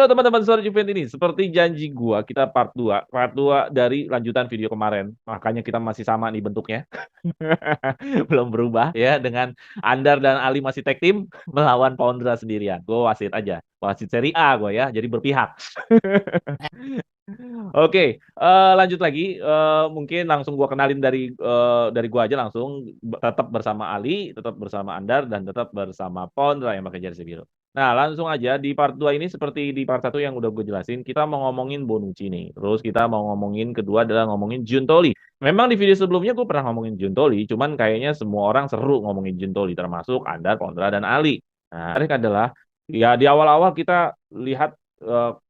Halo teman-teman Suara Juventus ini, seperti janji gua, kita part 2 dari lanjutan video kemarin. Makanya kita masih sama nih bentuknya. Belum berubah ya, dengan Andar dan Ali masih tag team melawan Pondra sendirian. Gua wasit aja. Wasit Serie A gua ya, jadi berpihak. Oke, lanjut lagi. Mungkin langsung gua kenalin dari gua aja langsung. Tetap bersama Ali, tetap bersama Andar, dan tetap bersama Pondra yang pakai jersey biru. Nah, langsung aja di part 2 ini seperti di part 1 yang udah gue jelasin, kita mau ngomongin Bonucci nih. Terus kita mau ngomongin kedua adalah ngomongin Giuntoli. Memang di video sebelumnya gue pernah ngomongin Giuntoli, cuman kayaknya semua orang seru ngomongin Giuntoli, termasuk Andar, Pondra, dan Ali. Nah, menarik adalah ya di awal-awal kita lihat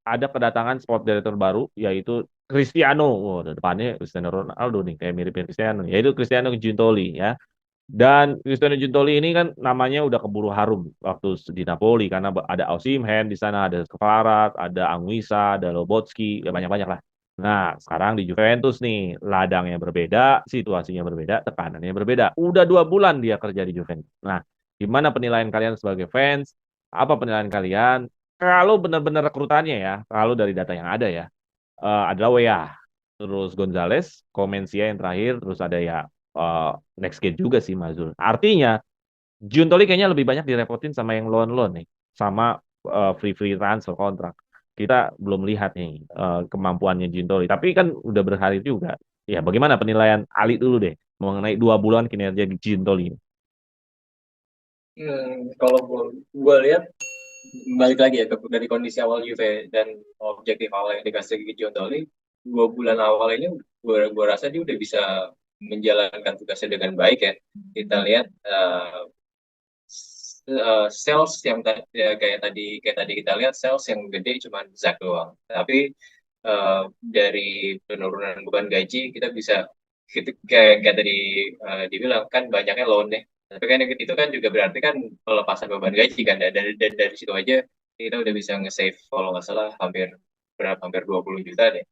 ada kedatangan sport director baru yaitu Cristiano. Wow, depannya Cristiano Ronaldo nih, kayak mirip Cristiano, yaitu Cristiano Giuntoli ya. Dan Cristiano Giuntoli ini kan namanya udah keburu harum waktu di Napoli karena ada Osimhen di sana, ada Kvarat, ada Anguissa, ada Lobotski, ya banyak-banyak lah. Nah, sekarang di Juventus nih, ladangnya berbeda, situasinya berbeda, tekanannya berbeda. Udah 2 bulan dia kerja di Juventus. Nah, gimana penilaian kalian sebagai fans? Apa penilaian kalian? Kalau benar-benar rekrutannya ya, kalau dari data yang ada ya, adalah Weah, terus Gonzalez, Komensia yang terakhir, terus ada ya eh, next gate juga sih Mazul. Artinya Giuntoli kayaknya lebih banyak direpotin sama yang loan-loan nih, sama free transfer kontrak. Kita belum lihat nih kemampuannya Giuntoli, tapi kan udah berhasil juga. Ya, bagaimana penilaian Ali dulu deh mengenai 2 bulan kinerja Giuntoli ini? Kalau gue lihat balik lagi ya dari kondisi awal Juve dan objektif awal yang dikasih ke Giuntoli 2 bulan awal ini gue rasa dia udah bisa menjalankan tugasnya dengan baik ya. Kita lihat sales yang kayak tadi kita lihat sales yang gede cuma Zak doang. Tapi dari penurunan beban gaji kita bisa kayak tadi dibilang kan banyaknya loan deh. Tapi kan itu kan juga berarti kan pelepasan beban gaji kan dari situ aja kita udah bisa nge-save kalau nggak salah hampir 20 juta deh.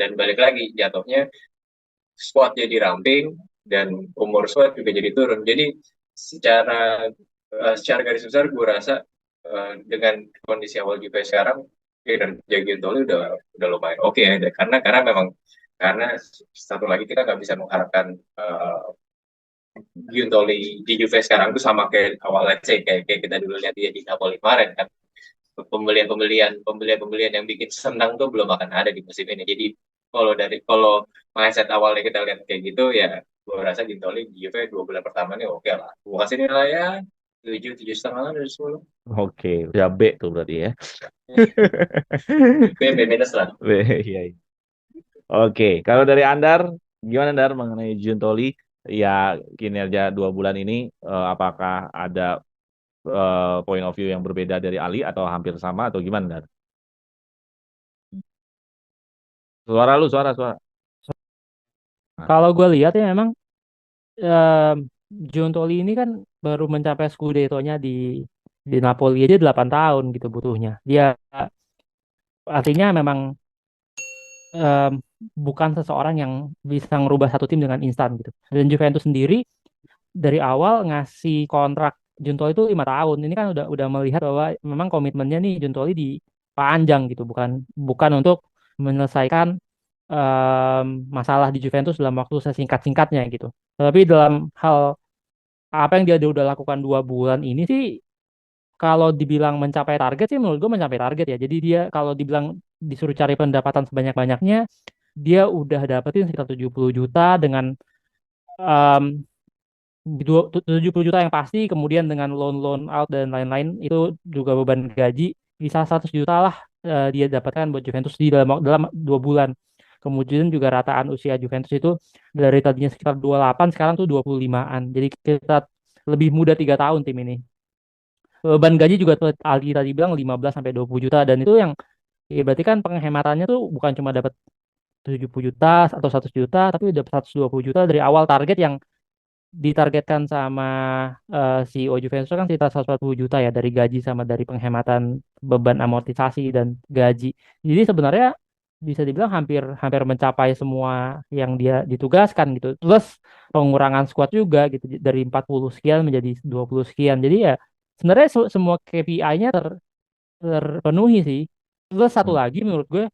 Dan balik lagi jatuhnya squad jadi ramping dan umur squad juga jadi turun. Jadi secara garis besar gue rasa dengan kondisi awal Juve sekarang kinerja Giuntoli udah lumayan oke ya. Karena memang karena satu lagi kita nggak bisa mengharapkan Giuntoli di Juve sekarang itu sama kayak awal let's say kayak kita dulu lihat dia di Napoli kemarin kan pembelian yang bikin senang tuh belum akan ada di musim ini. Jadi kalau mindset awalnya kita lihat kayak gitu ya gue rasa Giuntoli di Juve 2 bulan pertama nih oke lah. Gue kasih nilai ya 7 7,5 lah dari 10. Oke, ya B tuh berarti ya. B minus lah. B, iya, iya. Oke, kalau dari Andar, gimana Andar mengenai Giuntoli? Ya, kinerja 2 bulan ini, apakah ada point of view yang berbeda dari Ali atau hampir sama atau gimana Andar? Suara. Kalau gue lihat ya memang em, Giuntoli ini kan baru mencapai Scudetto-nya di Napoli aja 8 tahun gitu butuhnya. Dia artinya memang em, bukan seseorang yang bisa ngerubah satu tim dengan instan gitu. Dan Juventus sendiri dari awal ngasih kontrak Giuntoli itu 5 tahun. Ini kan udah melihat bahwa memang komitmennya nih Giuntoli dipanjang gitu, bukan bukan untuk menyelesaikan em, masalah di Juventus dalam waktu sesingkat-singkatnya gitu. Tapi dalam hal apa yang dia udah lakukan 2 bulan ini sih, kalau dibilang mencapai target sih menurut gue mencapai target ya. Jadi dia kalau dibilang disuruh cari pendapatan sebanyak-banyaknya, dia udah dapetin sekitar 70 juta dengan em, 70 juta yang pasti, kemudian dengan loan out dan lain-lain itu juga beban gaji bisa 100 juta lah dia dapatkan buat Juventus di dalam 2 bulan. Kemudian juga rataan usia Juventus itu dari tadinya sekitar 28 sekarang tuh 25-an. Jadi kita lebih muda 3 tahun tim ini. Beban gaji juga tuh Aldi tadi bilang 15 sampai 20 juta, dan itu yang ya berarti kan penghematannya tuh bukan cuma dapat 70 juta atau 100 juta, tapi udah 120 juta dari awal. Target yang ditargetkan sama CEO Juventus kan sekitar 140 juta ya, dari gaji sama dari penghematan beban amortisasi dan gaji. Jadi sebenarnya bisa dibilang hampir hampir mencapai semua yang dia ditugaskan gitu. Plus pengurangan squad juga gitu dari 40 sekian menjadi 20 sekian. Jadi ya sebenarnya semua KPI-nya terpenuhi sih. Terus satu Hmm. lagi menurut gue,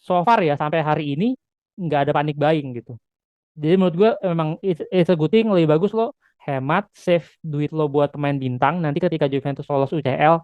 so far ya sampai hari ini nggak ada panik buying gitu. Jadi menurut gue memang it's a good thing, lebih bagus lo hemat, save duit lo buat pemain bintang. Nanti ketika Juventus lolos UCL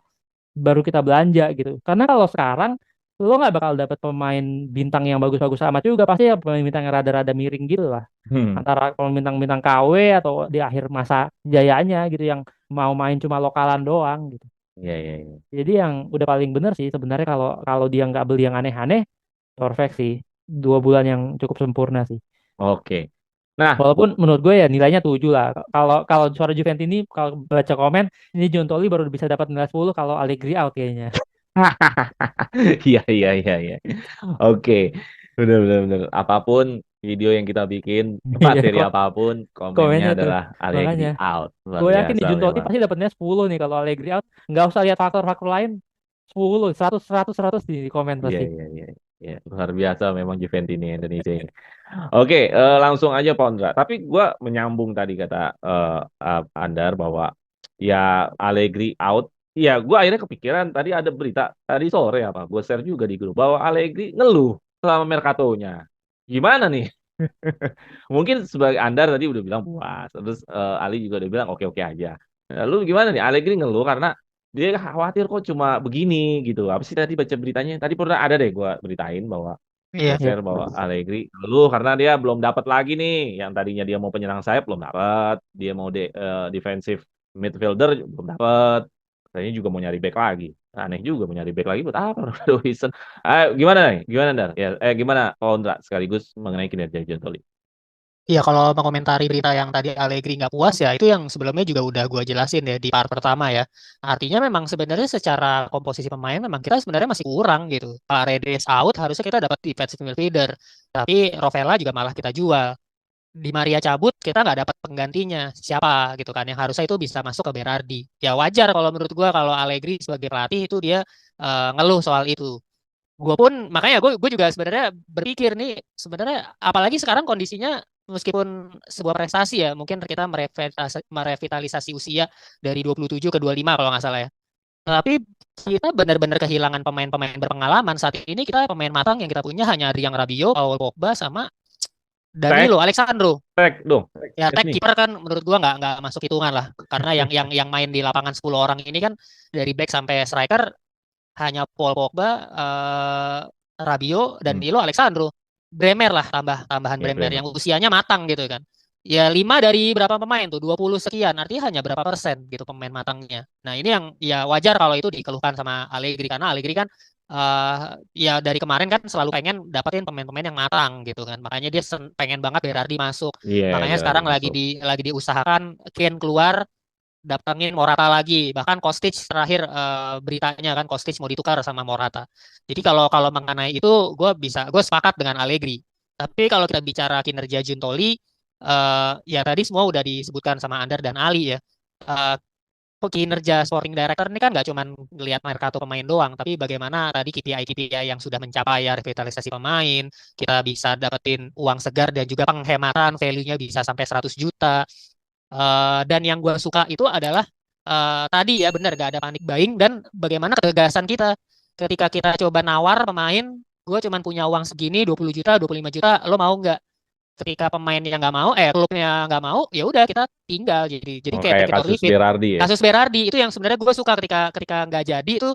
baru kita belanja gitu. Karena kalau sekarang lo nggak bakal dapet pemain bintang yang bagus-bagus amat juga, pasti ya pemain bintang yang rada-rada miring gitu lah. Hmm. Antara pemain bintang-bintang KW atau di akhir masa jayanya gitu yang mau main cuma lokalan doang gitu. Iya, iya, iya. Jadi yang udah paling bener sih sebenarnya kalau kalau dia nggak beli yang aneh-aneh, perfect sih. 2 bulan yang cukup sempurna sih. Oke. Nah, Walaupun menurut gue ya nilainya 7 lah. Kalau kalau suara Juventus ini kalau baca komen ini Jontoli baru bisa dapat nilai 10 kalau Allegri out kayaknya. iya, iya, iya, iya. Oke, benar, benar, benar. Apapun video yang kita bikin, Iya materi kok apapun, komennya komennya tuh. adalah Allegri Makanya out. Luar gue yakin biasa nih Jontoli memang. pasti dapatnya 10 nih kalau Allegri out. Nggak usah lihat faktor-faktor lain. 10, 100, 100, 100 di komen Iya, pasti. iya, iya. Iya, luar biasa memang Juventus ini Indonesia ini. Oke, langsung aja Pak Ondra. Tapi gua menyambung tadi kata Andar bahwa ya Allegri out. Iya, gua akhirnya kepikiran tadi ada berita tadi sore apa? Gue share juga di grup bahwa Allegri ngeluh selama Mercato-nya. Gimana nih? Mungkin sebagai Andar tadi udah bilang puas, terus Ali juga udah bilang oke-oke aja. Lalu gimana nih? Allegri ngeluh karena dia khawatir kok cuma begini gitu. Apa sih tadi baca beritanya? Tadi pernah ada deh gua beritain bahwa Iya. gua Ya, share bahwa Allegri ngeluh karena dia belum dapat lagi nih. Yang tadinya dia mau penyerang sayap belum dapat, dia mau defensive midfielder belum dapat. Katanya juga mau nyari back lagi. Aneh juga mau nyari back lagi buat apa? Ronaldo Wilson. Gimana nih? Gimana Dar? Ya, gimana Ondra sekaligus mengenai kinerja John Toli? Iya, kalau mengomentari berita yang tadi Allegri nggak puas ya, itu yang sebelumnya juga udah gue jelasin ya di part pertama ya. Artinya memang sebenarnya secara komposisi pemain memang kita sebenarnya masih kurang gitu. Paredes out, harusnya kita dapat defensive midfielder. Tapi Rovella juga malah kita jual. Di Maria cabut, kita nggak dapat penggantinya. Siapa gitu kan, yang harusnya itu bisa masuk ke Berardi. Ya wajar kalau menurut gue kalau Allegri sebagai pelatih itu dia ngeluh soal itu. Gue pun makanya gue juga sebenarnya berpikir nih sebenarnya apalagi sekarang kondisinya meskipun sebuah prestasi ya mungkin kita merevitalisasi usia dari 27 ke 25 kalau nggak salah ya. Tapi kita benar-benar kehilangan pemain-pemain berpengalaman saat ini. Kita pemain matang yang kita punya hanya Adrien Rabiot, Paul Pogba sama Tek, Danilo Alexandro. tek dong. Ya Tek tag nih. kiper kan menurut gua nggak masuk hitungan lah karena yang main di lapangan 10 orang ini kan dari back sampai striker hanya Paul Pogba, Rabiot, Hmm. Danilo, Alexandro. Bremer lah tambahan Ya, Bremer Bremer. yang usianya matang gitu kan. Ya 5 dari berapa pemain tuh? 20 sekian. Artinya hanya berapa persen gitu pemain matangnya. Nah, ini yang ya wajar kalau itu dikeluhkan sama Allegri karena Allegri kan ya dari kemarin kan selalu pengen dapetin pemain-pemain yang matang gitu kan. Makanya dia pengen banget Berardi masuk. Iya, Makanya Berardi sekarang lagi masuk. lagi diusahakan Kane keluar datangin Morata lagi. Bahkan Kostic terakhir beritanya kan Kostic mau ditukar sama Morata. Jadi kalau kalau mengenai itu gue sepakat dengan Allegri. Tapi kalau kita bicara kinerja Giuntoli ya tadi semua udah disebutkan sama Andar dan Ali ya. Eh, Kinerja sporting director ini kan nggak cuma ngelihat mercato pemain doang, tapi bagaimana tadi KPI-KPI yang sudah mencapai ya revitalisasi pemain, kita bisa dapetin uang segar dan juga penghematan value-nya bisa sampai 100 juta. Dan yang gue suka itu adalah tadi ya benar gak ada panik buying dan bagaimana ketegasan kita ketika kita coba nawar pemain, gue cuman punya uang segini 20 juta, 25 juta, lo mau nggak? Ketika pemainnya nggak mau, klubnya nggak mau, ya udah kita tinggal. Jadi Oh, kayak kayak take it or kasus leave it. Berardi ya. Kasus Berardi itu yang sebenarnya gue suka ketika ketika nggak jadi itu,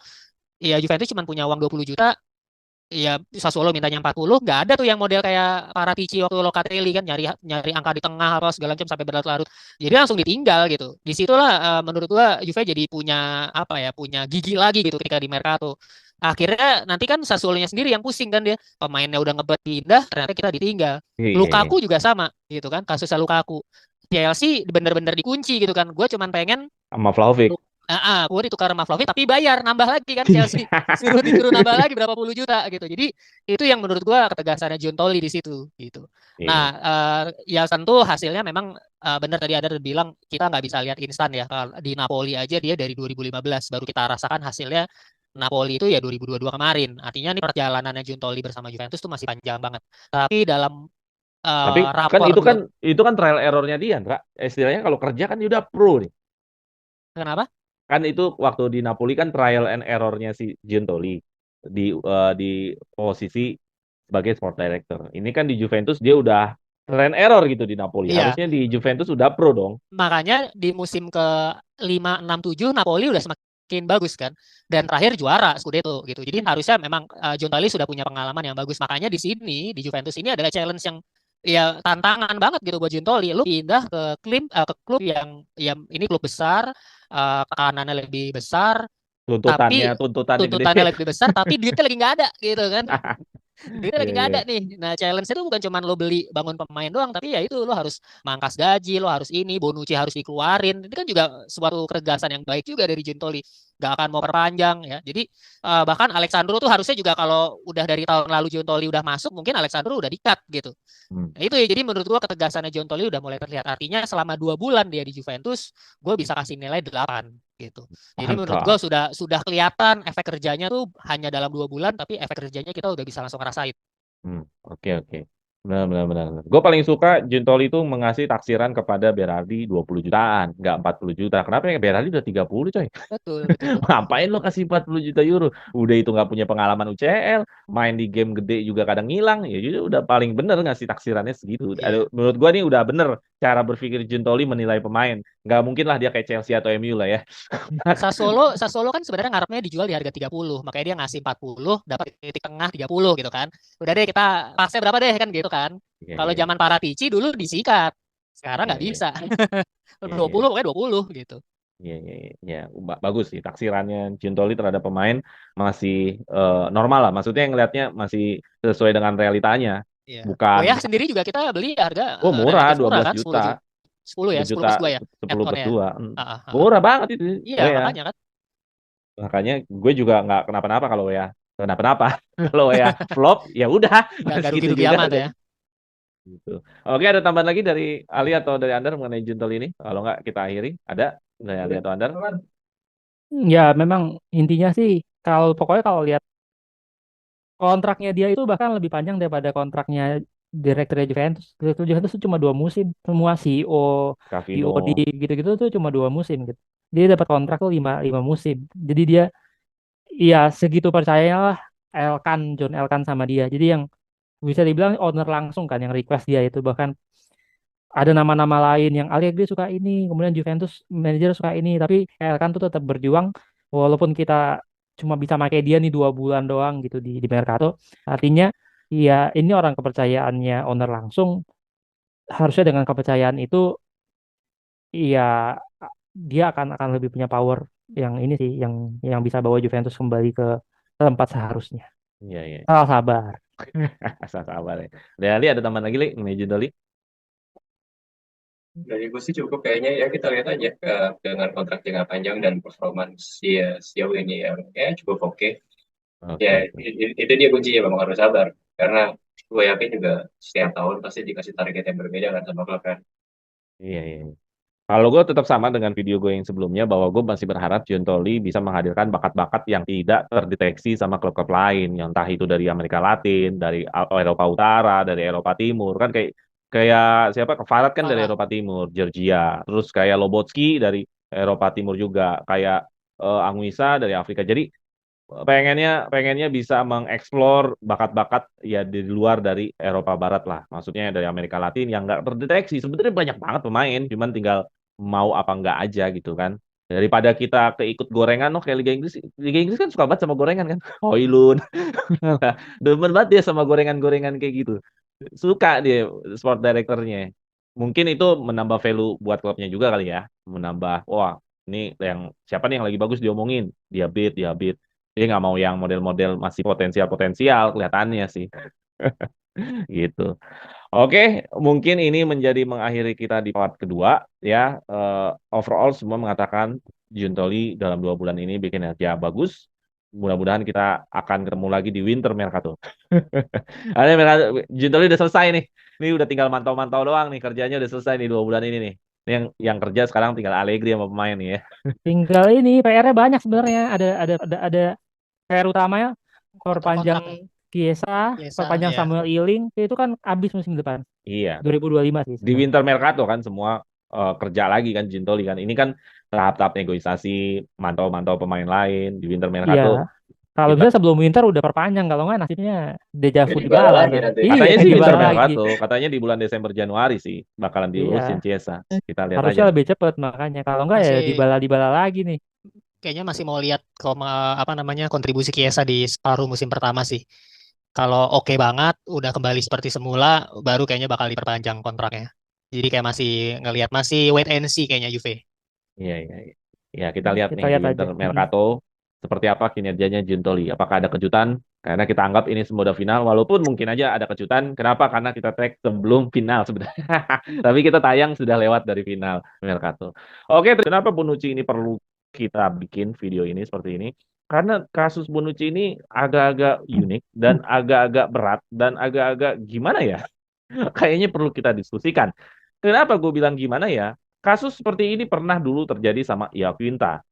ya Juventus cuma punya uang 20 juta, ya Sassuolo mintanya 40, nggak ada tuh yang model kayak Paratici waktu Locatelli kan nyari nyari angka di tengah apa segala macam sampai berlarut-larut. Jadi langsung ditinggal gitu. Disitulah menurut gua Juve jadi punya apa ya, punya gigi lagi gitu ketika di Mercato. Akhirnya nanti kan Sassuolo-nya sendiri yang pusing kan dia. Pemainnya udah ngebet pindah, ternyata kita ditinggal. Iya, iya. Lukaku juga sama gitu kan, kasusnya Lukaku. Chelsea bener-bener dikunci gitu kan. Gue cuman pengen Sama Vlahovic. gue ditukar sama Vlahovic tapi bayar nambah lagi kan Chelsea suruh disuruh nambah lagi berapa puluh juta gitu. Jadi itu yang menurut gue ketegasannya Giuntoli di situ gitu. Nah, Iya. ya tentu hasilnya memang benar tadi ada bilang kita nggak bisa lihat instan ya. Kalau di Napoli aja dia dari 2015 baru kita rasakan hasilnya. Napoli itu ya 2022 kemarin. Artinya nih perjalanannya Giuntoli bersama Juventus tuh masih panjang banget. Tapi dalam Tapi kan rapor itu kan trial errornya dia, Kak. Istilahnya kalau kerja kan dia udah pro nih. kenapa? kan itu waktu di Napoli kan trial and error-nya si Giuntoli di posisi sebagai sport director. Ini kan di Juventus dia udah trial and error gitu di Napoli. Iya, Harusnya di Juventus udah pro dong. makanya di musim ke 5, 6, 7 Napoli udah semakin bagus kan. Dan terakhir juara Scudetto gitu. Jadi harusnya memang Giuntoli sudah punya pengalaman yang bagus. Makanya di sini di Juventus ini adalah challenge yang ya tantangan banget gitu buat Giuntoli. Lu pindah ke klub yang ini klub besar, tekanannya lebih besar, tapi Tuntutannya gede. tuntutannya lebih besar, tapi duitnya lagi nggak ada gitu kan. Duitnya lagi Iya, nggak iya. ada nih. Nah, challenge itu bukan cuma lo beli bangun pemain doang, tapi ya itu lo harus mangkas gaji, lo harus ini, Bonucci harus dikeluarin. Ini kan juga suatu ketegasan yang baik juga dari Giuntoli. Gak akan mau perpanjang ya. Jadi bahkan Alexandro tuh harusnya juga kalau udah dari tahun lalu Giuntoli udah masuk, mungkin Alexandro udah di-cut gitu. Hmm. Nah, itu ya. Jadi menurut gua ketegasannya Giuntoli udah mulai terlihat. Artinya selama 2 bulan dia di Juventus, gue bisa kasih nilai 8 gitu. Jadi menurut gue Mantap. sudah kelihatan efek kerjanya tuh hanya dalam 2 bulan, tapi efek kerjanya kita udah bisa langsung ngerasain. Oke. Benar. Gue paling suka Giuntoli itu mengasih taksiran kepada Berardi 20 jutaan, nggak 40 juta. Kenapa ya? Berardi udah 30 coy. Betul. Ngapain lo kasih 40 juta euro? Udah itu nggak punya pengalaman UCL, main di game gede juga kadang ngilang. Ya jadi udah paling bener ngasih taksirannya segitu. Iya. Menurut gue nih udah bener cara berpikir Giuntoli menilai pemain. Nggak mungkin lah dia kayak Chelsea atau MU lah ya. Sassuolo kan sebenarnya ngarepnya dijual di harga 30, makanya dia ngasih 40, dapat titik tengah 30 gitu kan. Udah deh kita pasnya berapa deh kan gitu kan. Iya, Kalau iya, zaman Paratici dulu disikat. Sekarang iya, nggak iya, bisa. iya, iya. 20 pokoknya 20 gitu. Iya. Bagus sih taksirannya Giuntoli terhadap pemain masih normal lah. Maksudnya ngelihatnya masih sesuai dengan realitanya. Iya. Bukan, Boyah sendiri juga kita beli harga murah, relatif murah 12 kan, 10 juta, juta. 10 ya, 10 10 juta, plus 2 ya, 10 add-on plus ya. 2. Ah, ah, ah. Murah banget itu. Iya, Oh ya, makanya kan. makanya gue juga nggak kenapa-napa kalau ya. Kenapa-napa. Kalau ya flop, ya udah. Nggak Segitu rugi-rugi juga. amat ya. Gitu. Oke, ada tambahan lagi dari Ali atau dari Andar mengenai Giuntoli ini? Kalau nggak kita akhiri. Ada dari Ali atau Andar? Ya memang intinya sih pokoknya kalau lihat kontraknya dia itu bahkan lebih panjang daripada kontraknya direktur Juventus. Direktur Juventus itu cuma 2 musim. Semua CEO di Cavino. gitu-gitu tuh cuma 2 musim gitu. Dia dapat kontrak tuh lima musim. Jadi dia ya segitu percaya lah John Elkan sama dia. Jadi yang bisa dibilang owner langsung kan yang request dia itu, bahkan ada nama-nama lain yang Allegri suka ini, kemudian Juventus manajer suka ini, tapi Elkan tuh tetap berjuang walaupun kita cuma bisa pakai dia nih 2 bulan doang gitu di Mercato. Artinya ya ini orang kepercayaannya owner langsung, harusnya dengan kepercayaan itu ya dia akan lebih punya power yang ini sih, yang bisa bawa Juventus kembali ke tempat seharusnya. Iya. Sabar. Asal sabar ya. Dari Ali ada tambahan lagi, Li, mengenai Giuntoli? Dari gue sih cukup kayaknya ya kita lihat aja dengan kontrak jangka panjang dan performance dia sejauh ini ya cukup oke. Ya Oke. itu dia kuncinya memang harus sabar karena gue yakin juga setiap tahun pasti dikasih target yang berbeda kan sama klub kan. Iya. Kalau gue tetap sama dengan video gue yang sebelumnya bahwa gue masih berharap Giuntoli bisa menghadirkan bakat-bakat yang tidak terdeteksi sama klub-klub lain, yang entah itu dari Amerika Latin, dari Eropa Utara, dari Eropa Timur, kan kayak kayak siapa? Kvarat kan dari Parah. Eropa Timur, Georgia, terus kayak Lobotski dari Eropa Timur juga, kayak Anguissa dari Afrika. Jadi pengennya bisa mengeksplor bakat-bakat ya di luar dari Eropa Barat lah. Maksudnya dari Amerika Latin yang nggak terdeteksi. Sebenarnya banyak banget pemain, cuman tinggal mau apa nggak aja gitu kan. Daripada kita keikut gorengan, kayak Liga Inggris. Liga Inggris kan suka banget sama gorengan kan. Hoylund. Demen banget dia sama gorengan-gorengan kayak gitu. Suka dia sport directornya. Mungkin itu menambah value buat klubnya juga kali ya. Menambah, wah ini yang siapa nih yang lagi bagus diomongin. Dia beat. Dia nggak mau yang model-model masih potensial kelihatannya sih. Gitu. Oke, mungkin ini menjadi mengakhiri kita di part kedua ya. Overall semua mengatakan Giuntoli dalam 2 bulan ini bikin kerja bagus. Mudah-mudahan kita akan ketemu lagi di Winter Mercato. Ada Giuntoli udah selesai nih. Ini udah tinggal mantau-mantau doang nih, kerjanya udah selesai nih 2 bulan ini nih. Ini yang kerja sekarang tinggal Allegri sama pemain nih ya. Tinggal ini PR-nya banyak sebenarnya. Ada PR utamanya Potong kontrak ya. perpanjang Chiesa, Biasa perpanjang ya. Samuel Iling, itu kan habis musim depan Iya. 2025 sih Di sebenarnya. Winter Mercato kan semua kerja lagi kan Giuntoli kan. Ini kan tahap-tahap negosiasi, mantau-mantau pemain lain di winter mercato. Iya. Kalau Kita bisa sebelum winter udah perpanjang, kalau nggak nasibnya deja vu Dybala Dybala lagi ntar. nanti. Iya, katanya sih winter Dybala lagi. mercato, katanya di bulan Desember Januari sih bakalan diurusin Iya, Chiesa. Kita lihat harusnya aja. lebih cepet makanya. Kalau nggak ya Masih Dybala lagi nih. kayaknya masih mau lihat apa namanya kontribusi Chiesa di separuh musim pertama sih. Kalau oke banget, udah kembali seperti semula, baru kayaknya bakal diperpanjang kontraknya. Jadi kayak masih ngelihat masih wait and see kayaknya Juve. Iya, iya, iya. Ya, kita lihat Kita nih di lihat aja. winter mercato seperti apa kinerjanya Giuntoli. Apakah ada kejutan? Karena kita anggap ini semua udah final, walaupun mungkin aja ada kejutan. Kenapa? Karena kita tag sebelum final sebenarnya. Tapi kita tayang sudah lewat dari final mercato. Oke, kenapa Bonucci ini perlu kita bikin video ini seperti ini? Karena kasus Bonucci ini agak-agak unik dan agak-agak berat dan agak-agak gimana ya? Kayaknya perlu kita diskusikan. Kenapa gue bilang gimana ya? Kasus seperti ini pernah dulu terjadi sama Iaquinta.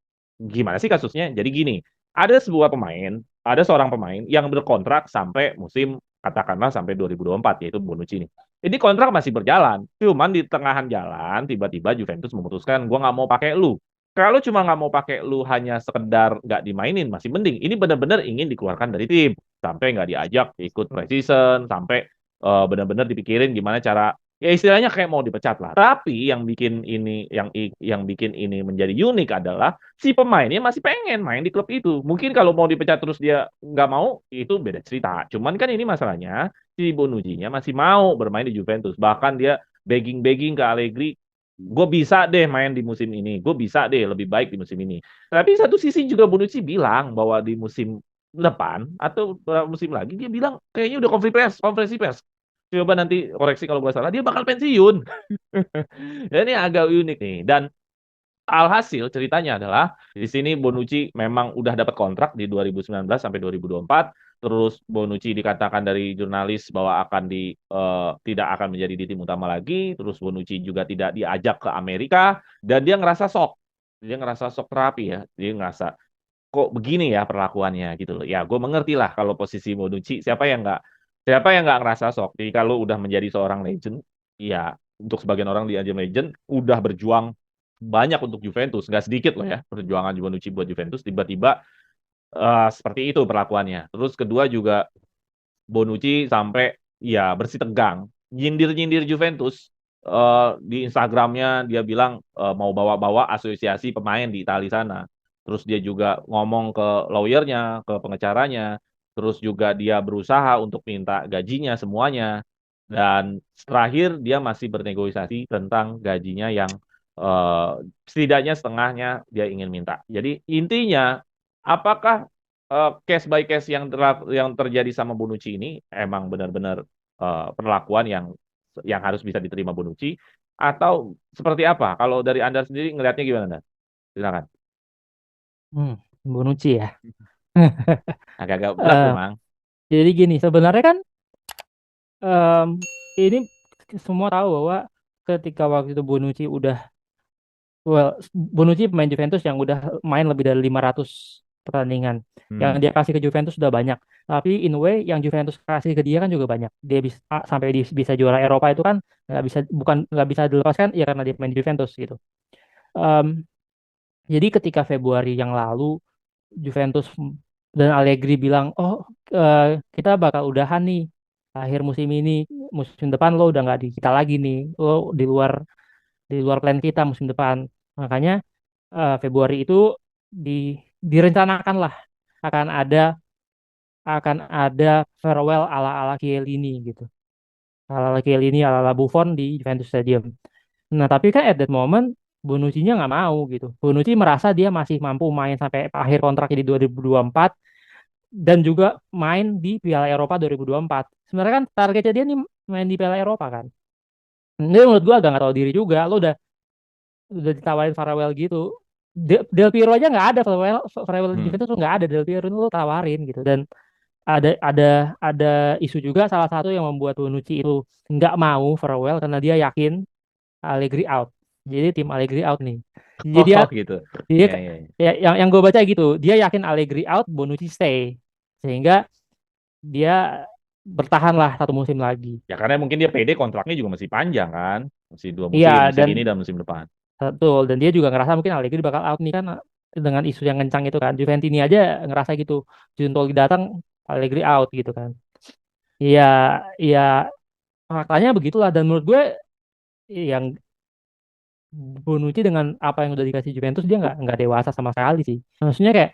Gimana sih kasusnya? Jadi gini, ada sebuah pemain, ada seorang pemain yang berkontrak sampai musim katakanlah sampai 2024 yaitu Bonucci ini. Ini kontrak masih berjalan, cuman di tengahan jalan tiba-tiba Juventus memutuskan gue nggak mau pakai lu. Kalau cuma nggak mau pakai lu hanya sekedar nggak dimainin masih mending. Ini benar-benar ingin dikeluarkan dari tim sampai nggak diajak ikut preseason, sampai benar-benar dipikirin gimana cara ya istilahnya kayak mau dipecat lah. Tapi yang bikin ini yang bikin ini menjadi unik adalah si pemainnya masih pengen main di klub itu. Mungkin kalau mau dipecat terus dia nggak mau itu beda cerita. Cuman kan ini masalahnya si Bonucci-nya masih mau bermain di Juventus. Bahkan dia begging-begging ke Allegri, gue bisa deh main di musim ini, gue bisa deh lebih baik di musim ini. Tapi satu sisi juga Bonucci bilang bahwa di musim depan atau musim lagi dia bilang kayaknya udah konferensi pers. Coba nanti koreksi kalau gue salah, dia bakal pensiun. Dan ini agak unik nih. Dan alhasil ceritanya adalah di sini Bonucci memang udah dapat kontrak di 2019 sampai 2024. Terus Bonucci dikatakan dari jurnalis bahwa tidak akan menjadi di tim utama lagi. Terus Bonucci juga tidak diajak ke Amerika dan dia ngerasa shock. Dia ngerasa shock terapi ya. Dia ngerasa kok begini ya perlakuannya gitu loh. Ya gue mengerti lah kalau posisi Bonucci siapa yang nggak ngerasa shock. Jadi kalau udah menjadi seorang legend, ya untuk sebagian orang di Ajang Legend udah berjuang banyak untuk Juventus, nggak sedikit loh ya perjuangan Bonucci buat Juventus tiba-tiba seperti itu perlakuannya. Terus kedua juga Bonucci sampai ya bersih tegang, nyindir-nyindir Juventus di Instagramnya dia bilang mau bawa-bawa asosiasi pemain di Italia sana. Terus dia juga ngomong ke lawyernya, ke pengacaranya. Terus juga dia berusaha untuk minta gajinya semuanya. Dan terakhir dia masih bernegosiasi tentang gajinya yang eh, setidaknya setengahnya dia ingin minta. Jadi intinya apakah case by case yang terjadi sama Bonucci ini emang benar-benar perlakuan yang harus bisa diterima Bonucci atau seperti apa? Kalau dari Anda sendiri ngelihatnya gimana, Anda? Silakan. Bonucci ya. Agak-agak berat Eh, memang. jadi gini, sebenarnya kan em, ini semua tahu bahwa ketika waktu itu Bonucci pemain Juventus yang udah main lebih dari 500 pertandingan. Yang Hmm. dia kasih ke Juventus udah banyak. Tapi in a way yang Juventus kasih ke dia kan juga banyak. Dia bisa sampai bisa juara Eropa itu kan nggak bisa dilepaskan ya karena dia main di Juventus gitu. Em, jadi ketika Februari yang lalu Juventus dan Allegri bilang, oh kita bakal udahan nih akhir musim ini, musim depan lo udah nggak di kita lagi nih, lo di luar plan kita musim depan. Makanya Februari itu direncanakan lah akan ada akan ada farewell ala-ala Chiellini gitu. Ala-ala Chiellini, ala-ala Buffon di Juventus Stadium. Nah, tapi kan at that moment Bonucci-nya nggak mau gitu. Bonucci merasa dia masih mampu main sampai akhir kontraknya di 2024 dan juga main di Piala Eropa 2024. Sebenarnya kan targetnya dia nih main di Piala Eropa kan. Ini menurut gua agak nggak tahu diri juga. Lo udah ditawarin farewell gitu. Del Piero aja nggak ada farewell di Hmm. Juventus tuh nggak ada. Del Piero lo tawarin gitu. Dan ada isu juga salah satu yang membuat Bonucci itu nggak mau farewell karena dia yakin Allegri out. Jadi tim Allegri out nih. Jadi dia Oh gitu. dia Ya, ya, ya. yang gue baca gitu, dia yakin Allegri out, Bonucci stay. Sehingga dia bertahan lah satu musim lagi. Ya karena mungkin dia PD kontraknya juga masih panjang kan. Masih 2 Iya, musim dan ini dan musim depan. betul, dan dia juga ngerasa mungkin Allegri bakal out nih kan dengan isu yang kencang itu kan. Juventini aja ngerasa gitu. Giuntoli datang, Allegri out gitu kan. Iya, iya faktanya begitulah, dan menurut gue yang Bonucci dengan apa yang udah dikasih Juventus dia nggak dewasa sama sekali sih. Maksudnya kayak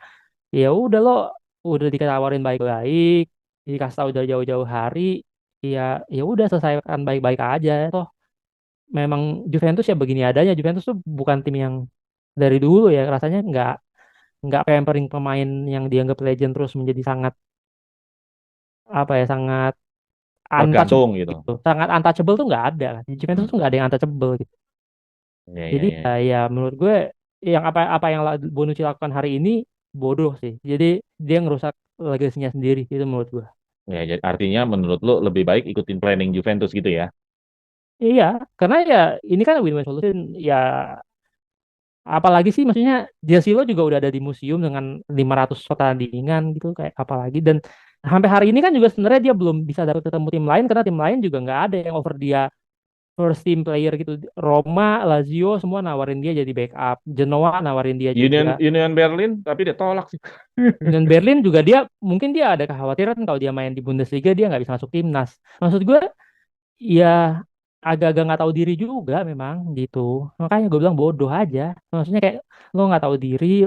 ya udah lo udah ditawarin baik-baik, dikasih tahu dari jauh-jauh hari, ya ya udah selesaikan baik-baik aja. Toh memang Juventus ya begini adanya. Juventus tuh bukan tim yang dari dulu ya rasanya nggak pampering pemain yang dianggap legend terus menjadi sangat apa ya sangat Tergantung untouchable gitu. gitu. Sangat untouchable tuh nggak ada kan. Di Juventus Hmm. tuh nggak ada yang untouchable gitu. Ya, ya, Jadi ya. ya menurut gue yang apa yang Bonucci lakukan hari ini bodoh sih. Jadi dia ngerusak legasinya sendiri itu menurut gue. Ya, artinya menurut lu lebih baik ikutin planning Juventus gitu ya? Iya, karena ya ini kan win-win solution. Ya apalagi sih maksudnya Jesilo juga udah ada di museum dengan 500 pertandingan gitu kayak apalagi, dan sampai hari ini kan juga sebenarnya dia belum bisa dapat ketemu tim lain karena tim lain juga nggak ada yang over dia first team player gitu. Roma, Lazio semua nawarin dia jadi backup. Genoa nawarin dia Union juga. Union Berlin tapi dia tolak sih. Dan Berlin juga dia mungkin dia ada kekhawatiran kalau dia main di Bundesliga dia nggak bisa masuk timnas. Maksud gue ya agak-agak nggak tahu diri juga memang gitu. Makanya gue bilang bodoh aja. Maksudnya kayak lo nggak tahu diri,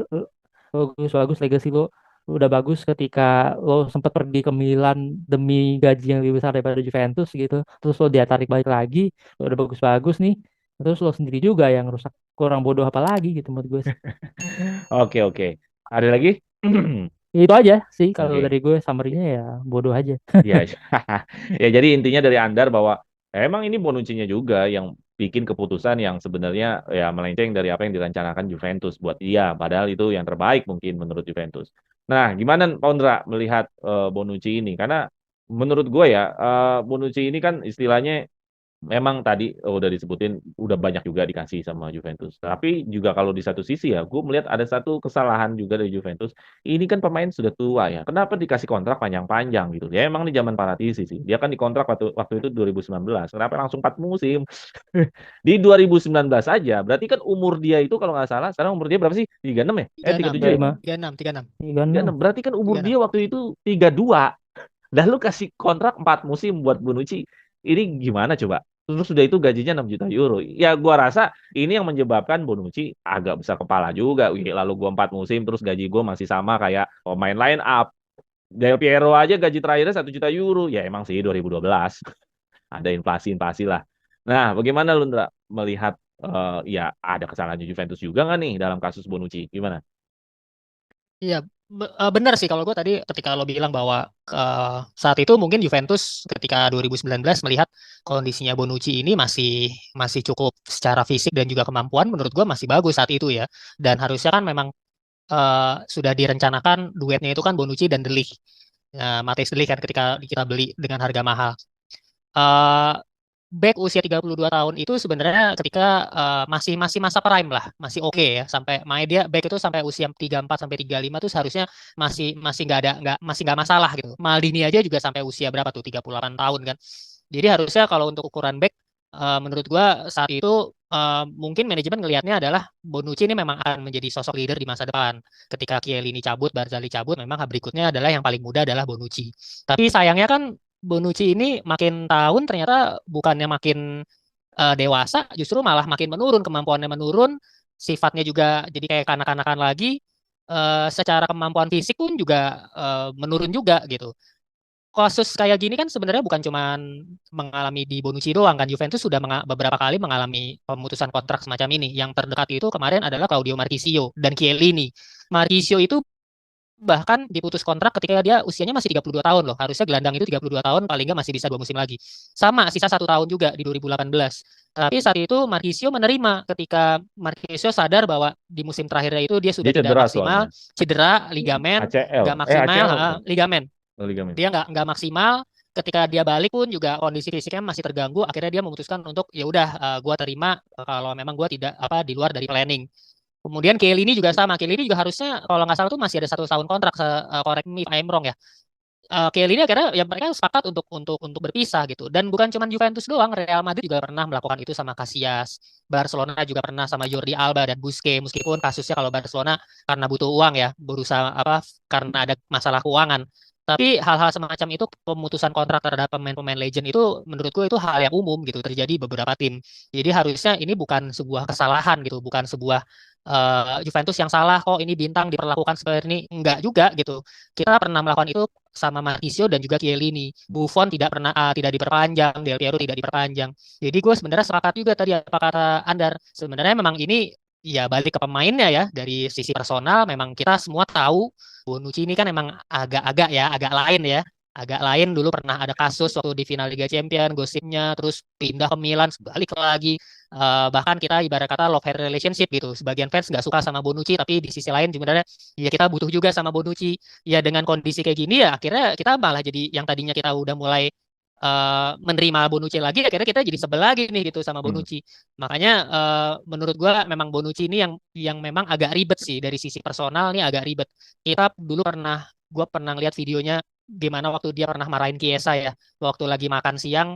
bagus-bagus legacy lo udah bagus ketika lo sempat pergi ke Milan demi gaji yang lebih besar daripada Juventus gitu. Terus lo dia tarik balik lagi, lo udah bagus-bagus nih. Terus lo sendiri juga yang rusak, kurang bodoh apa lagi gitu menurut gue sih. Oke, oke. Ada lagi? Itu aja sih kalau Oke. dari gue summary-nya ya bodoh aja. Ya, ya jadi intinya dari Andar bahwa emang ini Bonucci-nya juga yang bikin keputusan yang sebenarnya ya melenceng dari apa yang direncanakan Juventus buat dia, padahal itu yang terbaik mungkin menurut Juventus. Nah, gimana Pondra melihat Bonucci ini? Karena menurut gue ya, Bonucci ini kan istilahnya memang tadi udah disebutin udah banyak juga dikasih sama Juventus. Tapi juga kalau di satu sisi ya, gue melihat ada satu kesalahan juga dari Juventus. Ini kan pemain sudah tua ya. Kenapa dikasih kontrak panjang-panjang gitu? Ya emang di zaman Paratici sih. Dia kan dikontrak waktu itu 2019. Kenapa langsung 4 musim? Di 2019 aja. Berarti kan umur dia itu kalau nggak salah, sekarang umur dia berapa sih? 36 ya? 36, 37 ya? 35, 36, 36, 36. 36. Berarti kan umur dia 36. waktu itu 32. Dan lu kasih kontrak 4 musim buat Bonucci. Ini gimana coba? Terus sudah itu gajinya 6 juta euro. Ya gua rasa ini yang menyebabkan Bonucci agak besar kepala juga. Wih, lalu gua 4 musim terus gaji gua masih sama kayak pemain line up. Del Piero aja gaji terakhirnya 1 juta euro. Ya emang sih 2012. Ada inflasi-inflasi lah. Nah, bagaimana lu Ndra, melihat ya ada kesalahan Juventus juga nggak nih dalam kasus Bonucci? Gimana? Iya, benar sih kalau gue tadi ketika lo bilang bahwa saat itu mungkin Juventus ketika 2019 melihat kondisinya Bonucci ini masih masih cukup secara fisik dan juga kemampuan menurut gue masih bagus saat itu ya. Dan harusnya kan memang sudah direncanakan duetnya itu kan Bonucci dan De Ligt. Matthijs De Ligt kan ketika kita beli dengan harga mahal. Eh Back usia 32 tahun itu sebenarnya ketika masih masih masa prime lah, masih oke ya. Sampai main dia back itu sampai usia 34 sampai 35 tuh seharusnya masih masih nggak masalah gitu. Maldini aja juga sampai usia berapa tuh 38 tahun kan. Jadi harusnya kalau untuk ukuran back menurut gua saat itu mungkin manajemen ngelihatnya adalah Bonucci ini memang akan menjadi sosok leader di masa depan. Ketika Chiellini cabut, Barzagli cabut, memang berikutnya adalah yang paling muda adalah Bonucci. Tapi sayangnya kan Bonucci ini makin tahun ternyata bukannya makin dewasa, justru malah makin menurun, kemampuannya menurun, sifatnya juga jadi kayak kanak-kanakan lagi, secara kemampuan fisik pun juga menurun juga gitu. Kasus kayak gini kan sebenarnya bukan cuma mengalami di Bonucci doang kan, Juventus sudah beberapa kali mengalami pemutusan kontrak semacam ini. Yang terdekat itu kemarin adalah Claudio Marchisio dan Chiellini. Marchisio itu bahkan diputus kontrak ketika dia usianya masih 32 tahun loh. Harusnya gelandang itu 32 tahun paling nggak masih bisa 2 musim lagi. Sama sisa 1 tahun juga di 2018. Tapi saat itu Marquisio menerima ketika Marquisio sadar bahwa di musim terakhirnya itu dia Dia sudah tidak cedera maksimal, soalnya. cedera ligamen, ACL. nggak maksimal, ACL. ligamen. Ligamen. Dia nggak maksimal. Ketika dia balik pun juga kondisi fisiknya masih terganggu. Akhirnya dia memutuskan untuk ya udah gua terima kalau memang gua tidak apa di luar dari planning. Kemudian Chiellini juga sama. Chiellini juga harusnya kalau nggak salah tuh masih ada 1 tahun kontrak, correct me if I'm wrong ya. Chiellini akhirnya ya mereka sepakat untuk berpisah gitu. Dan bukan cuma Juventus doang, Real Madrid juga pernah melakukan itu sama Casillas. Barcelona juga pernah sama Jordi Alba dan Busquets, meskipun kasusnya kalau Barcelona karena butuh uang ya, berusaha apa karena ada masalah keuangan. Tapi hal-hal semacam itu, pemutusan kontrak terhadap pemain-pemain legend itu menurutku itu hal yang umum gitu terjadi beberapa tim. Jadi harusnya ini bukan sebuah kesalahan gitu, bukan sebuah Juventus yang salah kok ini bintang diperlakukan seperti ini. Enggak juga gitu. Kita pernah melakukan itu sama Marchisio dan juga Chiellini. Buffon tidak diperpanjang, Del Piero tidak diperpanjang. Jadi gue sebenarnya sepakat juga tadi apa kata Andar. Sebenarnya memang ini ya balik ke pemainnya ya, dari sisi personal memang kita semua tahu Bonucci ini kan emang agak lain ya. Agak lain, dulu pernah ada kasus waktu di final Liga Champions, gosipnya, terus pindah ke Milan, balik lagi. Bahkan kita ibarat kata love hate relationship gitu. Sebagian fans nggak suka sama Bonucci, tapi di sisi lain sebenarnya ya kita butuh juga sama Bonucci. Ya dengan kondisi kayak gini ya akhirnya kita malah jadi yang tadinya kita udah mulai menerima Bonucci lagi, akhirnya kita jadi sebel lagi nih gitu sama Bonucci. Makanya menurut gua memang Bonucci ini yang memang agak ribet sih dari sisi personal nih, agak ribet. Gua pernah lihat videonya gimana waktu dia pernah marahin Chiesa ya, waktu lagi makan siang.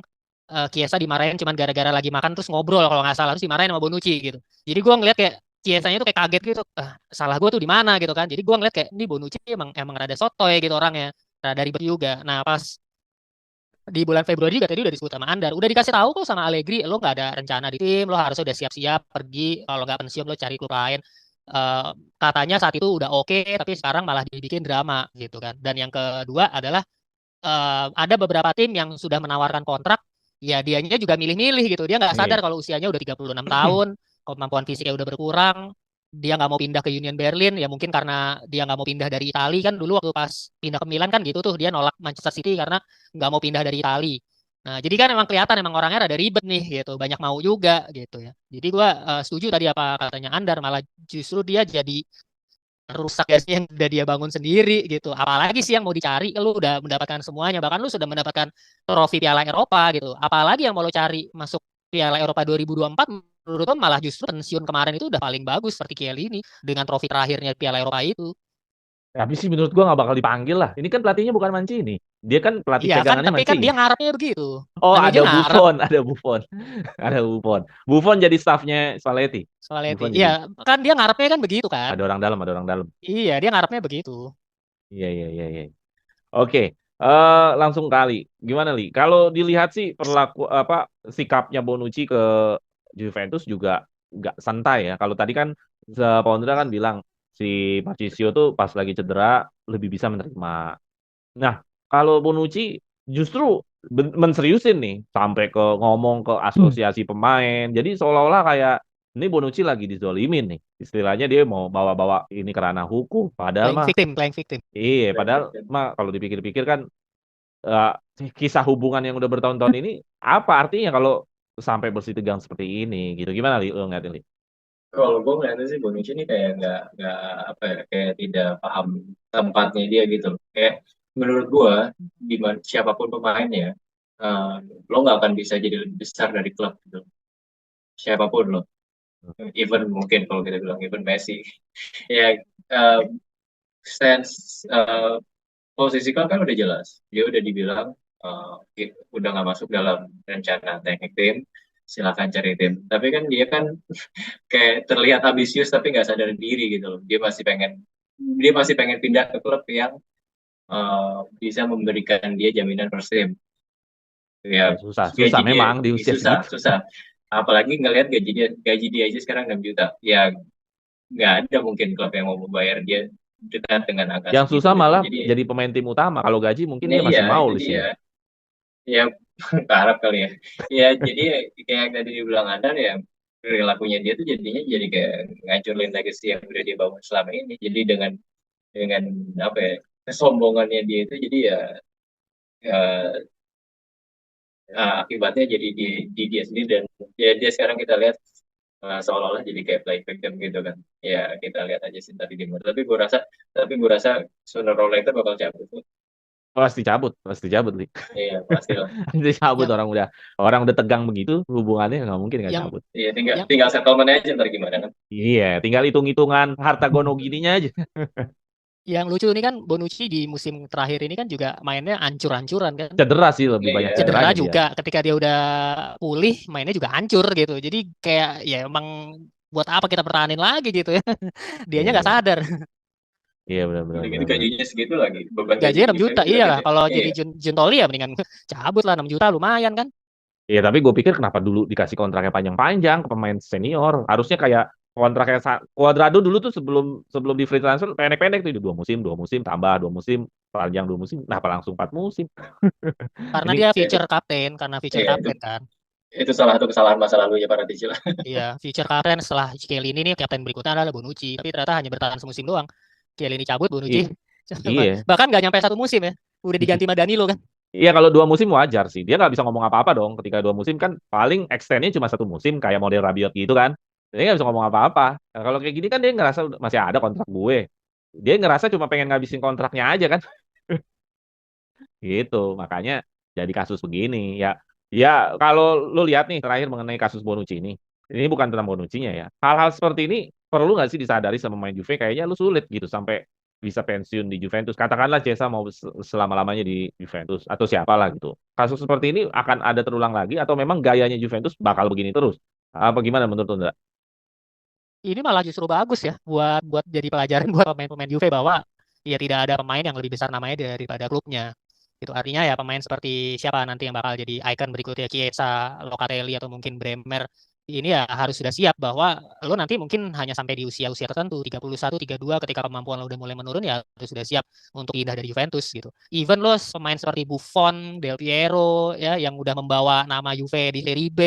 Chiesa dimarahin cuman gara-gara lagi makan terus ngobrol kalau nggak salah, terus dimarahin sama Bonucci gitu. Jadi gua ngeliat kayak Chiesanya tuh kayak kaget gitu, salah gue tuh di mana gitu kan. Jadi gua ngeliat kayak ini Bonucci emang emang rada sotoy gitu orangnya, rada ribet juga. Nah pas di bulan Februari juga tadi udah disebut sama Andar, udah dikasih tahu kok sama Allegri, lo nggak ada rencana di tim, lo harusnya udah siap-siap pergi, kalau nggak pensiun lo cari klub lain. Katanya saat itu udah oke, tapi sekarang malah dibikin drama gitu kan. Dan yang kedua adalah ada beberapa tim yang sudah menawarkan kontrak, ya dianya juga milih-milih gitu, dia nggak sadar kalau usianya udah 36 tahun, kemampuan fisiknya udah berkurang, dia nggak mau pindah ke Union Berlin, ya mungkin karena dia nggak mau pindah dari Italia kan, dulu waktu pas pindah ke Milan kan gitu tuh, dia nolak Manchester City karena nggak mau pindah dari Italia. Nah, jadi kan emang kelihatan emang orangnya rada ribet nih gitu, banyak mau juga gitu ya. Jadi gua setuju tadi apa katanya Andar, malah justru dia jadi rusak ya sih yang udah dia bangun sendiri gitu. Apalagi sih yang mau dicari, lu udah mendapatkan semuanya, bahkan lu sudah mendapatkan trofi Piala Eropa gitu. Apalagi yang mau lo cari masuk Piala Eropa 2024, menurut lo malah justru pensiun kemarin itu udah paling bagus seperti Chiellini dengan trofi terakhirnya Piala Eropa itu. Tapi sih menurut gua nggak bakal dipanggil lah. Ini kan pelatihnya bukan Mancini. Dia kan pelatih Iya kan, pegangannya tapi kan Mancini. dia ngarepnya begitu. Oh, Kan dia ada ngarep Buffon, ada Buffon. Ada Buffon. Buffon jadi staffnya Spalletti. Spalletti. Buffon Iya, jadi kan dia ngarepnya kan begitu kan. ada orang dalam, ada orang dalam. Iya, dia ngarepnya begitu. Iya, iya, iya, iya. Oke, langsung kali. Gimana, Li? Kalau dilihat sih sikapnya Bonucci ke Juventus juga nggak santai ya. Kalau tadi kan Pondra kan bilang si Marchisio tuh pas lagi cedera lebih bisa menerima. Nah, kalau Bonucci justru menseriusin nih sampai ke ngomong ke asosiasi pemain. Jadi seolah-olah kayak ini Bonucci lagi dizolimin nih. Istilahnya dia mau bawa-bawa ini ke ranah hukum. Padahal Playing mah victim, playing victim. iya, padahal mah kalau dipikir-pikir kan eh, kisah hubungan yang udah bertahun-tahun ini apa artinya kalau sampai bersih tegang seperti ini gitu. Gimana Li? Lo ngeliatin Li? Kalau gue ngeliatnya sih Bonucci ini kayak nggak apa ya, kayak tidak paham tempatnya dia gitu. Kayak menurut gue, di siapapun pemainnya, eh, lo nggak akan bisa jadi lebih besar dari klub gitu. Siapapun lo, even mungkin kalau kita bilang even Messi, ya eh, stance posisi klub kan udah jelas. Dia udah dibilang udah nggak masuk dalam rencana teknik tim. Silakan cari tim. Tapi kan dia kan kayak terlihat ambisius tapi nggak sadar diri gitu loh. Dia masih pengen pindah ke klub yang bisa memberikan dia jaminan first team. Ya Ya, susah, gaji susah dia memang di usia susah, segitu. susah. Apalagi ngelihat gaji dia aja sekarang 6 juta. Ya nggak ada mungkin klub yang mau membayar dia dekat dengan angka Yang segitu susah gitu. malah Jadi jadi pemain tim utama. Kalau gaji mungkin ya dia iya masih mau itu di dia. sini. Ya harap kali ya. Ya jadi kayak yang tadi dibilang Adan ya, perilakunya dia tuh jadinya jadi kayak ngancurin legacy yang udah dia bangun selama ini. Jadi dengan apa ya, kesombongannya dia itu jadi ya, ya, akibatnya jadi di dia sendiri, dan ya dia sekarang kita lihat seolah-olah jadi kayak play victim gitu kan. Ya kita lihat aja sih tadi di mana. Tapi gue rasa sooner or later bakal cabut. Pasti cabut, Li. Iya pastilah. Pasti cabut Yang orang udah tegang begitu hubungannya nggak mungkin nggak yang cabut. Iya tinggal yang tinggal settlement aja ntar gimana kan. Iya, tinggal hitung-hitungan harta gono gininya aja. Yang lucu ini kan Bonucci di musim terakhir ini kan juga mainnya ancur-ancuran kan. Cedera sih, lebih Iya, banyak iya. Cedera cederanya dia. juga ketika dia udah pulih mainnya juga hancur gitu. Jadi kayak ya emang buat apa kita pertahanin lagi gitu ya. Dianya nggak Iya, sadar. iya benar-benar. Udah gitu gajinya segitu lagi. Beban Gajinya 6 gaji juta. Juventus juga Iyalah gede. kalau Iya. jadi Juntoli ya mendingan cabut lah 6 juta lumayan kan. Iya, tapi gue pikir kenapa dulu dikasih kontraknya panjang-panjang ke pemain senior. Harusnya kayak kontraknya Cuadrado dulu tuh sebelum sebelum di free transfer pendek-pendek tuh 2 musim, tambah 2 musim, panjang 2 musim. Kenapa langsung 4 musim? Karena Ini dia Ya, future captain, karena future iya, captain kan. itu salah satu kesalahan masa lalunya para Cicil. Iya, future captain setelah Chiellini nih kapten berikutnya adalah Bonucci. Tapi ternyata hanya bertahan semusim doang. Chiellini cabut, Bonucci. iya. Bahkan nggak nyampe 1 musim ya. Udah diganti sama Danilo kan. Iya, kalau 2 musim wajar sih. Dia nggak bisa ngomong apa-apa dong. Ketika 2 musim kan paling extendnya cuma 1 musim kayak model Rabiot gitu kan. Dia nggak bisa ngomong apa-apa. Nah, kalau kayak gini kan dia ngerasa masih ada kontrak gue. Dia ngerasa cuma pengen ngabisin kontraknya aja kan. Gitu. Makanya jadi kasus begini. Ya, ya kalau lu lihat nih terakhir mengenai kasus Bonucci ini. Ini bukan tentang Bonucci-nya ya. Hal-hal seperti ini perlu nggak sih disadari sama pemain Juve? Kayaknya lu sulit gitu sampai bisa pensiun di Juventus. Katakanlah Cesa mau selama-lamanya di Juventus atau siapalah gitu. Kasus seperti ini akan ada terulang lagi atau memang gayanya Juventus bakal begini terus? Apa gimana menurut Anda? Ini malah justru bagus ya buat buat jadi pelajaran buat pemain-pemain Juve bahwa ya tidak ada pemain yang lebih besar namanya daripada klubnya. Itu artinya ya pemain seperti siapa nanti yang bakal jadi ikon berikutnya Chiesa, Locatelli atau mungkin Bremer. Ini ya harus sudah siap bahwa lo nanti mungkin hanya sampai di usia-usia tertentu 31, 32 ketika kemampuan lo udah mulai menurun ya harus sudah siap untuk pindah dari Juventus gitu. Even lo pemain seperti Buffon, Del Piero ya yang udah membawa nama Juve di Serie B,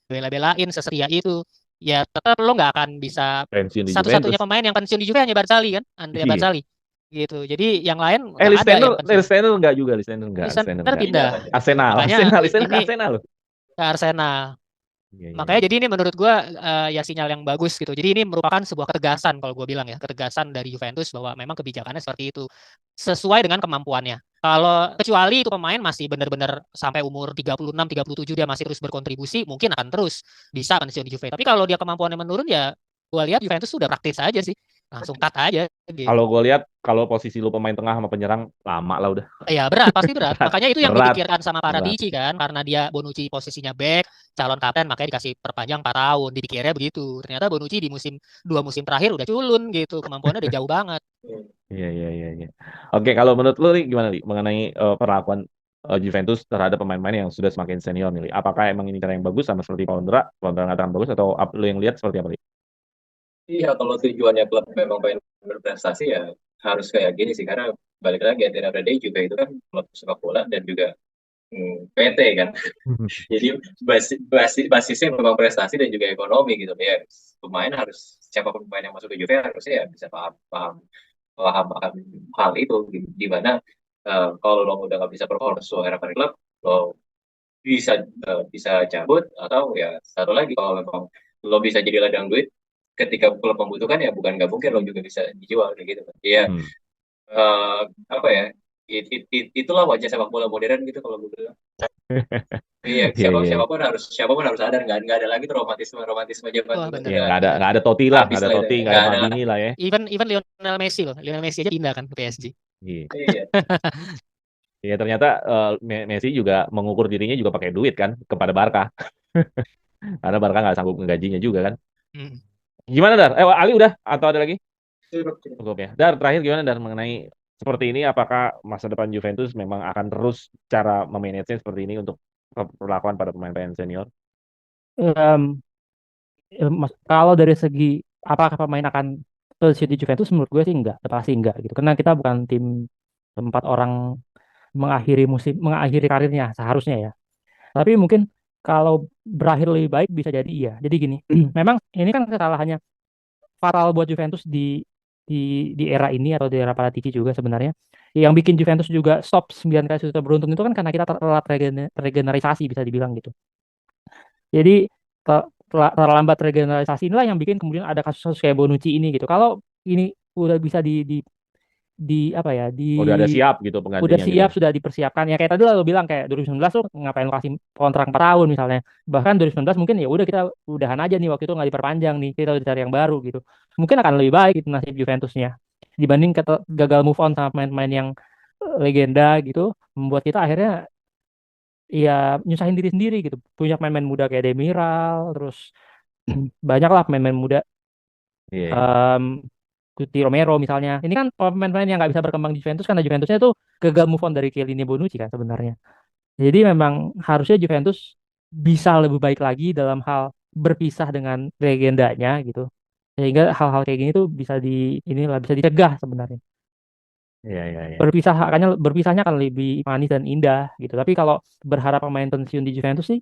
bela-belain sesetia itu ya tetap lo nggak akan bisa Pensiun di satu-satunya Juventus. pemain yang pensiun di Juve hanya Barzagli kan Andrea Iya. Barzagli gitu jadi yang lain nggak ada Listener, yang pensiun Listener enggak juga, Listener enggak, Listener Listener enggak. pindah Arsenal, makanya Arsenal, Listener ke ini Arsenal loh. ke Arsenal Iya, iya, makanya iya. jadi ini menurut gua ya sinyal yang bagus gitu jadi ini merupakan sebuah ketegasan kalau gue bilang ya ketegasan dari Juventus bahwa memang kebijakannya seperti itu sesuai dengan kemampuannya kalau kecuali itu pemain masih benar-benar sampai umur 36, 37 dia masih terus berkontribusi mungkin akan terus bisa pensiun di Juve tapi kalau dia kemampuannya menurun ya gua lihat Juventus sudah praktis aja sih langsung cut aja gitu. Kalau gue lihat, kalau posisi lu pemain tengah sama penyerang, lama lah udah. Ya berat, pasti berat. Berat, Makanya itu yang berat, dipikirkan sama berat. Paratici kan, karena dia Bonucci posisinya back, calon kapten, makanya dikasih perpanjang 4 tahun. Dipikirnya begitu. Ternyata Bonucci di 2 musim terakhir udah culun gitu, kemampuannya udah jauh banget. Iya, iya, iya, iya. Oke, kalau menurut lu nih gimana nih mengenai perlakuan Juventus terhadap pemain-pemain yang sudah semakin senior nih? Apakah emang ini cara yang bagus sama seperti Pondra mengatakan bagus atau lu yang lihat seperti apa nih? Iya, kalau tujuannya klub memang pengen berprestasi ya harus kayak gini sih. Karena balik lagi at the end of the day juga itu kan klub sepak bola dan juga PT kan. Jadi basisnya memang prestasi dan juga ekonomi gitu ya. Pemain harus siapapun pemain yang masuk ke Juve harusnya ya bisa paham paham paham akan hal itu gitu. Di mana kalau lo udah nggak bisa perform sesuai harapan klub, lo bisa bisa cabut atau ya satu lagi kalau memang lo bisa jadi ladang duit ketika klub membutuhkan ya bukan nggak mungkin lo juga bisa dijual kayak gitu kan. Iya, apa ya? Itulah wajah sepak bola modern gitu kalau gue bilang. Iya, Iya, iya. siapapun harus sadar nggak ada lagi tuh romantisme zaman Wah, dulu. bener. Iya, nggak ada Totti lah, Habis nggak ada lah itu. Totti, nggak Nggak ada ada. Maldini lah ya. Even Lionel Messi loh. Lionel Messi aja pindah kan ke PSG. Iya. Iya. Iya, ternyata Messi juga mengukur dirinya juga pakai duit kan kepada Barca. Karena Barca nggak sanggup menggajinya juga kan. Hmm. Gimana Dar? Ali udah atau ada lagi? Cukup. Cukup ya. Dar, terakhir gimana Dar mengenai seperti ini? Apakah masa depan Juventus memang akan terus cara memanage seperti ini untuk perlakuan pada pemain-pemain senior? Em, Kalau dari segi apakah pemain akan pensiun di Juventus, menurut gue sih enggak, pasti enggak gitu. Karena kita bukan tim tempat orang mengakhiri karirnya seharusnya ya. Tapi mungkin kalau berakhir lebih baik bisa jadi iya. Jadi gini, memang ini kan kesalahannya fatal buat Juventus di era ini atau di era Paratici juga sebenarnya. Yang bikin Juventus juga stop 9 kali sukses beruntun itu kan karena kita telat regenerasi bisa dibilang gitu. Jadi terlambat regenerasi inilah yang bikin kemudian ada kasus-kasus kayak Bonucci ini gitu. Kalau ini udah bisa di apa ya Udah ada siap gitu udah penggantinya siap gitu. sudah dipersiapkan ya kayak tadi lo bilang kayak 2019 tuh ngapain lo kasih kontrak 4 tahun misalnya bahkan 2019 mungkin ya udah kita udahan aja nih waktu itu nggak diperpanjang nih kita udah cari yang baru gitu mungkin akan lebih baik itu nasib Juventusnya dibanding gagal move on sama pemain-pemain yang legenda gitu, membuat kita akhirnya ya nyusahin diri sendiri gitu. Punya pemain-pemain muda kayak Demiral, terus banyak lah pemain-pemain muda. Iya. Cuti Romero misalnya. Ini kan pemain-pemain yang nggak bisa berkembang di Juventus karena Juventusnya tuh gagal move on dari Chiellini Bonucci kan sebenarnya. Jadi memang harusnya Juventus bisa lebih baik lagi dalam hal berpisah dengan legendanya gitu. Sehingga hal-hal kayak gini tuh bisa dicegah sebenarnya. Iya, iya, iya. Berpisahnya akan lebih manis dan indah gitu. Tapi kalau berharap pemain pensiun di Juventus sih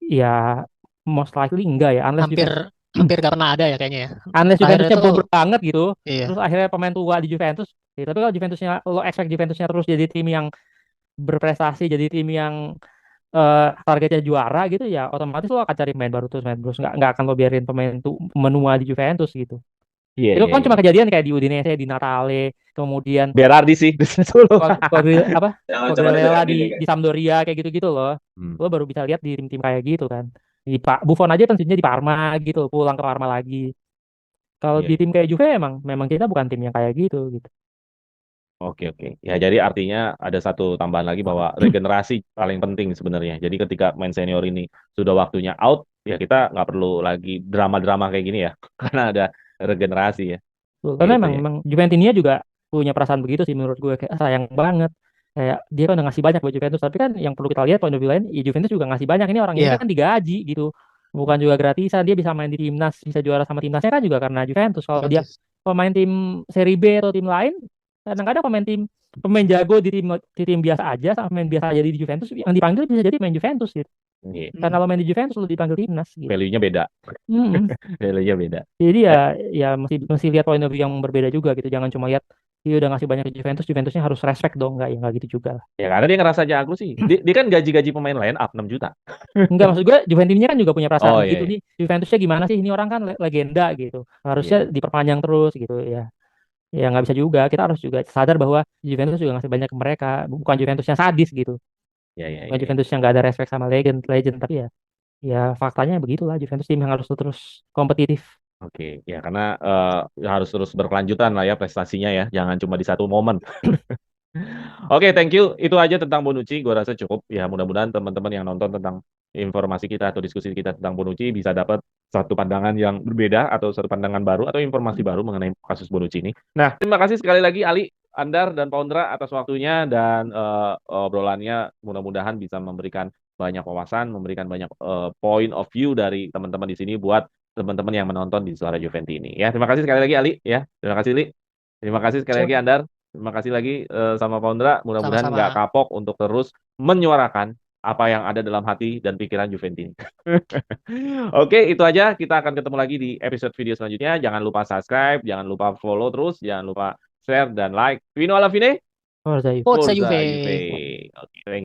ya most likely enggak ya, hampir gak pernah ada ya kayaknya ya. unless Terakhir Juventusnya itu bobrok banget gitu. iya. Terus akhirnya pemain tua di Juventus. Ya, tapi kalau lo expect Juventusnya terus jadi tim yang berprestasi, jadi tim yang targetnya juara gitu ya, otomatis lo akan cari pemain baru terus, nggak akan lo biarin pemain tuh menua di Juventus gitu. Iya, Itu iya, kan iya. cuma kejadian kayak di Udinese, di Natale, kemudian Berardi sih di Solo. Quagliarella di Sampdoria kayak gitu-gitu loh. Lo baru bisa lihat di tim-tim kayak gitu kan. Buffon aja pensiunnya di Parma gitu, pulang ke Parma lagi. Kalau Iya. di tim kayak Juve memang kita bukan tim yang kayak gitu gitu. Oke, oke. Ya, jadi artinya ada satu tambahan lagi bahwa regenerasi paling penting sebenarnya. Jadi ketika main senior ini sudah waktunya out, ya kita nggak perlu lagi drama-drama kayak gini ya. Karena ada regenerasi ya. Karena Gitu ya. memang Juventusia juga punya perasaan begitu sih menurut gue, kayak sayang banget. Kayak dia kan udah ngasih banyak buat Juventus, tapi kan yang perlu kita lihat point of view lain, ya Juventus juga ngasih banyak. Ini orang ini Iya. kan digaji gitu. Bukan juga gratisan, dia bisa main di timnas, bisa juara sama timnasnya kan juga karena Juventus. Kalau dia pemain tim Serie B atau tim lain, kadang-kadang pemain jago di tim biasa aja sama pemain biasa aja di Juventus yang dipanggil bisa jadi pemain Juventus gitu. Iya. Karena lo main di Juventus lo dipanggil timnas gitu. Value-nya beda. Mm-mm. Value-nya beda. Jadi ya mesti lihat point of view yang berbeda juga gitu. Jangan cuma lihat dia udah ngasih banyak ke Juventusnya harus respect dong, nggak gitu juga lah. Ya karena dia ngerasa jago sih. Dia kan gaji-gaji pemain lain up 6 juta. Enggak, maksud gue Juventusnya kan juga punya perasaan Oh, begitu iya. nih. Juventusnya gimana sih? Ini orang kan legenda gitu. Harusnya Iya. diperpanjang terus gitu ya. Ya nggak bisa juga. Kita harus juga sadar bahwa Juventus juga ngasih banyak ke mereka. Bukan Juventusnya sadis gitu. Iya, iya, Bukan iya. Juventus yang nggak ada respect sama legend, tapi ya faktanya begitulah, Juventus tim yang harus terus kompetitif. Oke, ya karena harus terus berkelanjutan lah ya prestasinya ya, jangan cuma di satu momen. Oke, thank you. Itu aja tentang Bonucci, gue rasa cukup. Ya mudah-mudahan teman-teman yang nonton tentang informasi kita atau diskusi kita tentang Bonucci bisa dapat satu pandangan yang berbeda atau satu pandangan baru atau informasi baru mengenai kasus Bonucci ini. Nah, terima kasih sekali lagi Ali, Andar, dan Pondra atas waktunya dan obrolannya. Mudah-mudahan bisa memberikan banyak wawasan, memberikan banyak point of view dari teman-teman di sini buat teman-teman yang menonton di Suara Juventi ini. Ya, terima kasih sekali lagi Ali. Ya, terima kasih Li. Terima kasih sekali lagi Andar. Terima kasih lagi sama Pondra. Mudah-mudahan nggak Sama-sama. kapok untuk terus menyuarakan apa yang ada dalam hati dan pikiran Juventini. Oke, itu aja. Kita akan ketemu lagi di episode video selanjutnya. Jangan lupa subscribe, jangan lupa follow terus, jangan lupa share dan like. Vino alla fine. Forza Forza Forza Juve. Juve. Oke, thank you.